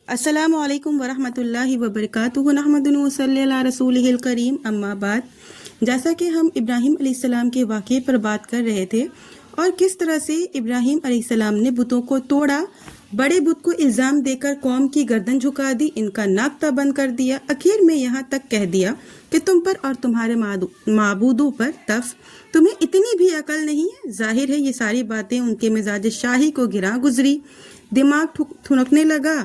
السلام علیکم ورحمۃ اللہ وبرکاتہ نحمدہ ونصلی علی رسولہ الکریم اما بعد۔ جیسا کہ ہم ابراہیم علیہ السلام کے واقعے پر بات کر رہے تھے اور کس طرح سے ابراہیم علیہ السلام نے بتوں کو توڑا، بڑے بت کو الزام دے کر قوم کی گردن جھکا دی، ان کا ناک بند کر دیا، اخیر میں یہاں تک کہہ دیا کہ تم پر اور تمہارے معبودوں پر تمہیں اتنی بھی عقل نہیں ہے۔ ظاہر ہے یہ ساری باتیں ان کے مزاج شاہی کو گراں گزری، دماغ تھنکنے لگا،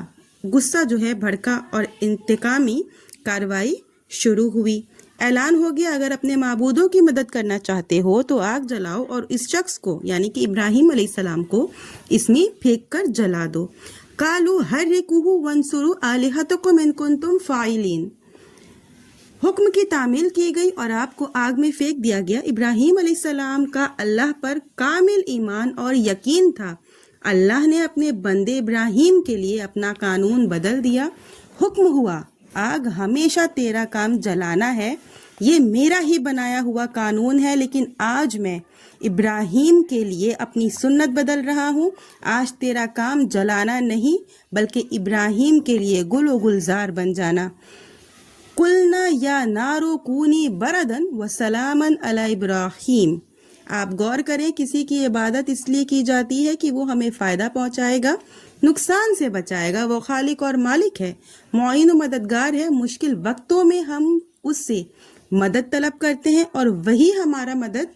غصہ جو ہے بھڑکا اور انتقامی کارروائی شروع ہوئی۔ اعلان ہو گیا اگر اپنے معبودوں کی مدد کرنا چاہتے ہو تو آگ جلاؤ اور اس شخص کو یعنی کہ ابراہیم علیہ السلام کو اس میں پھینک کر جلا دو۔ قالوا حرقوه وانصروا آلہتکم ان کنتم فاعلین۔ حکم کی تعمیل کی گئی اور آپ کو آگ میں پھینک دیا گیا۔ ابراہیم علیہ السلام کا اللہ پر کامل ایمان اور یقین تھا۔ اللہ نے اپنے بندے ابراہیم کے لیے اپنا قانون بدل دیا۔ حکم ہوا آگ ہمیشہ تیرا کام جلانا ہے، یہ میرا ہی بنایا ہوا قانون ہے، لیکن آج میں ابراہیم کے لیے اپنی سنت بدل رہا ہوں۔ آج تیرا کام جلانا نہیں بلکہ ابراہیم کے لیے گل و گلزار بن جانا۔ قلنا یا نارو کونی بردن و سلامن علی ابراہیم۔ آپ غور کریں، کسی کی عبادت اس لیے کی جاتی ہے کہ وہ ہمیں فائدہ پہنچائے گا، نقصان سے بچائے گا۔ وہ خالق اور مالک ہے، معین و مددگار ہے۔ مشکل وقتوں میں ہم اس سے مدد طلب کرتے ہیں اور وہی ہمارا مدد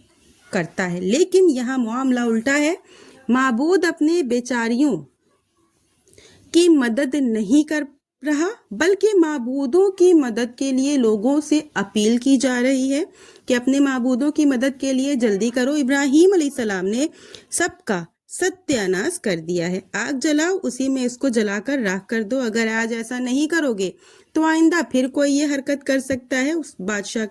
کرتا ہے، لیکن یہاں معاملہ الٹا ہے۔ معبود اپنے بیچاریوں کی مدد نہیں کر رہا بلکہ معبودوں کی مدد کے لیے لوگوں سے اپیل کی جا رہی ہے کہ اپنے معبودوں کی مدد کے لیے جلدی کرو۔ ابراہیم علیہ السلام نے سب کا ستیہ ناش کر دیا ہے۔ آگ جلاؤ، اسی میں اس کو جلا کر راکھ کر دو۔ اگر آج ایسا نہیں کرو گے تو آئندہ پھر کوئی یہ حرکت کر سکتا ہے۔ اس بادشاہ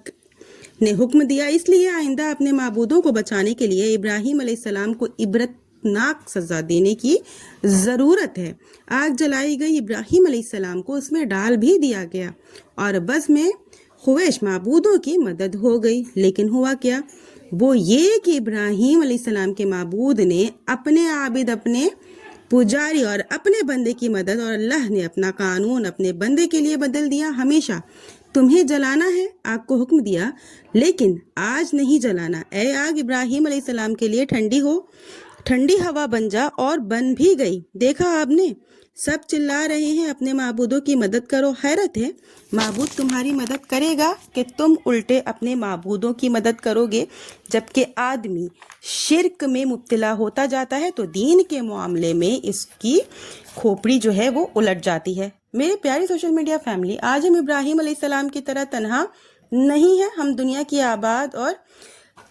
نے حکم دیا، اس لیے آئندہ اپنے معبودوں کو بچانے کے لیے ابراہیم علیہ السلام کو عبرتناک سزا دینے کی ضرورت ہے۔ آگ جلائی گئی، ابراہیم علیہ السلام کو اس میں ڈال بھی دیا گیا اور بس میں خویش معبودوں کی مدد ہو گئی۔ لیکن ہوا کیا؟ وہ یہ کہ ابراہیم علیہ السلام کے معبود نے اپنے عابد، اپنے پجاری اور اپنے بندے کی مدد، اور اللہ نے اپنا قانون اپنے بندے کے لیے بدل دیا۔ ہمیشہ تمہیں جلانا ہے، آگ کو حکم دیا، لیکن آج نہیں جلانا۔ اے آگ ابراہیم علیہ السلام کے لیے ٹھنڈی ہو، ٹھنڈی ہوا بن جا، اور بن بھی گئی۔ دیکھا آپ نے، سب چلا رہے ہیں اپنے معبودوں کی مدد کرو۔ حیرت ہے، معبود تمہاری مدد کرے گا کہ تم الٹے اپنے معبودوں کی مدد کرو گے؟ جبکہ آدمی شرک میں مبتلا ہوتا جاتا ہے تو دین کے معاملے میں اس کی کھوپڑی جو ہے وہ الٹ جاتی ہے۔ میرے پیاری سوشل میڈیا فیملی، آج ہم ابراہیم علیہ السلام کی طرح تنہا نہیں ہیں۔ ہم دنیا کی آباد اور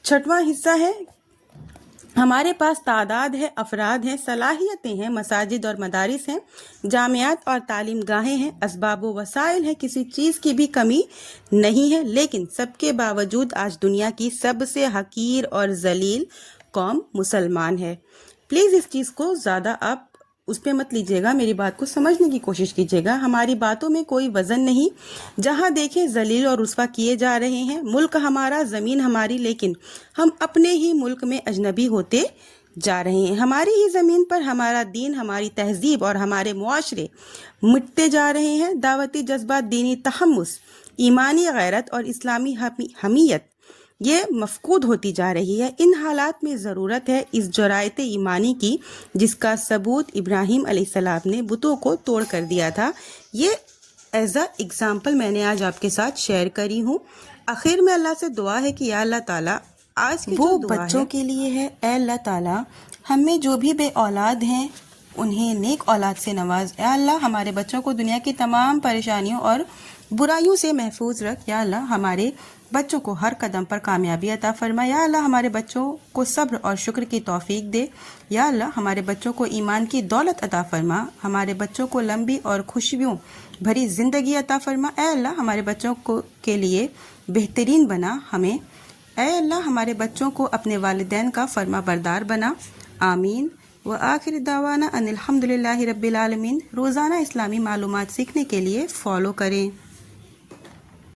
6واں حصہ ہے۔ ہمارے پاس تعداد ہے، افراد ہیں، صلاحیتیں ہیں، مساجد اور مدارس ہیں، جامعات اور تعلیم گاہیں ہیں، اسباب و وسائل ہیں، کسی چیز کی بھی کمی نہیں ہے، لیکن سب کے باوجود آج دنیا کی سب سے حقیر اور ذلیل قوم مسلمان ہے۔ پلیز اس چیز کو زیادہ آپ اس پہ مت لیجیے گا، میری بات کو سمجھنے کی کوشش کیجیے گا۔ ہماری باتوں میں کوئی وزن نہیں، جہاں دیکھیں ذلیل اور رسوا کیے جا رہے ہیں۔ ملک ہمارا، زمین ہماری، لیکن ہم اپنے ہی ملک میں اجنبی ہوتے جا رہے ہیں۔ ہماری ہی زمین پر ہمارا دین، ہماری تہذیب اور ہمارے معاشرے مٹتے جا رہے ہیں۔ دعوتی جذبات، دینی تحمس، ایمانی غیرت اور اسلامی حمیت یہ مفقود ہوتی جا رہی ہے۔ ان حالات میں ضرورت ہے اس جرأت ایمانی کی جس کا ثبوت ابراہیم علیہ السلام نے بتوں کو توڑ کر دیا تھا۔ یہ ایز اے ایگزامپل میں نے آج آپ کے ساتھ شیئر کری ہوں۔ آخر میں اللہ سے دعا ہے کہ یا اللہ تعالیٰ آج کی وہ بچوں کے لیے ہے، اے اللہ تعالیٰ ہمیں جو بھی بے اولاد ہیں انہیں نیک اولاد سے نواز۔ اے اللہ ہمارے بچوں کو دنیا کی تمام پریشانیوں اور برائیوں سے محفوظ رکھ۔ یا اللہ ہمارے بچوں کو ہر قدم پر کامیابی عطا فرما۔ یا اللہ ہمارے بچوں کو صبر اور شکر کی توفیق دے۔ یا اللہ ہمارے بچوں کو ایمان کی دولت عطا فرما۔ ہمارے بچوں کو لمبی اور خوشیوں بھری زندگی عطا فرما۔ اے اللہ ہمارے بچوں کے لیے بہترین بنا ہمیں۔ اے اللہ ہمارے بچوں کو اپنے والدین کا فرما بردار بنا۔ آمین۔ وآخر دعوانا ان الحمدللہ رب العالمین۔ روزانہ اسلامی معلومات سیکھنے کے لیے فالو کریں۔